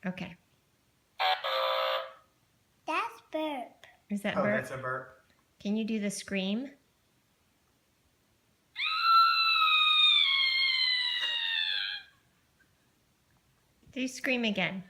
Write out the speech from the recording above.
Okay. That's burp. Is that Oh, burp? that's a burp. Can you do the scream? Do scream again.